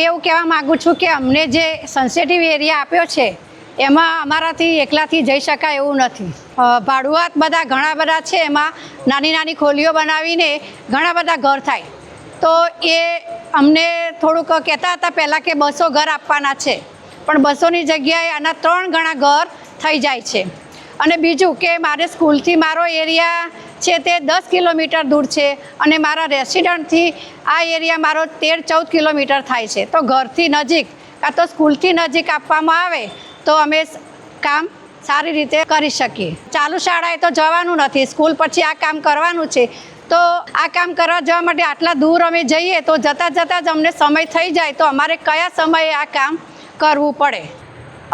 એવું કહેવા માગું છું કે અમને જે સેન્સિટિવ એરિયા આપ્યો છે એમાં અમારાથી એકલાથી જઈ શકાય એવું નથી. ભાડુઆત બધા ઘણા બધા છે, એમાં નાની નાની ખોલીઓ બનાવીને ઘણા બધા ઘર થાય. તો એ અમને થોડુંક કહેતા હતા પહેલાં કે 200 ઘર આપવાના છે, પણ 200ની જગ્યાએ આના 3 ગણા ઘર થઈ જાય છે. અને બીજું કે મારે સ્કૂલથી મારો એરિયા છે તે 10 કિલોમીટર દૂર છે અને મારા રેસિડન્ટથી આ એરિયા મારો 13-14 કિલોમીટર થાય છે. તો ઘરથી નજીક કાં તો સ્કૂલથી નજીક આપવામાં આવે તો અમે કામ સારી રીતે કરી શકીએ. ચાલુ શાળાએ તો જવાનું નથી, સ્કૂલ પછી આ કામ કરવાનું છે. તો આ કામ કરવા જવા માટે આટલા દૂર અમે જઈએ તો જતાં જ અમને સમય થઈ જાય, તો અમારે કયા સમયે આ કામ કરવું પડે.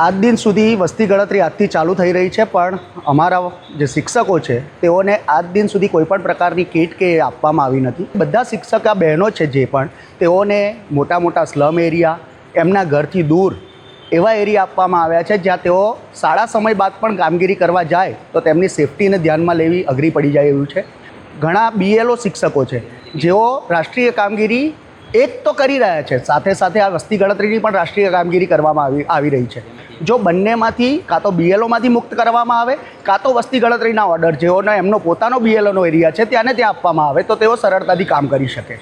આજ દિન સુધી વસ્તી ગણતરી આજથી ચાલુ થઈ રહી છે, પણ અમારા જે શિક્ષકો છે તેઓને આજ દિન સુધી કોઈપણ પ્રકારની કીટ કે આપવામાં આવી નથી. બધા શિક્ષક બહેનો છે જે પણ, તેઓને મોટા મોટા સ્લમ એરિયા, એમના ઘરથી દૂર એવા એરિયા આપવામાં આવ્યા છે જ્યાં તેઓ શાળા સમય બાદ પણ કામગીરી કરવા જાય તો તેમની સેફટીને ધ્યાનમાં લેવી અઘરી પડી જાય એવું છે. ઘણા BLO શિક્ષકો છે જેઓ રાષ્ટ્રીય કામગીરી એક તો કરી રહ્યા છે, સાથે સાથે આ વસ્તી ગણતરીની પણ રાષ્ટ્રીય કામગીરી કરવામાં આવી રહી છે. જો બંનેમાંથી કાં તો BLOમાંથી મુક્ત કરવામાં આવે કાં તો વસ્તી ગણતરીના ઓર્ડર જેઓનો એમનો પોતાનો BLOનો એરિયા છે ત્યાંને ત્યાં આપવામાં આવે તો તેઓ સરળતાથી કામ કરી શકે.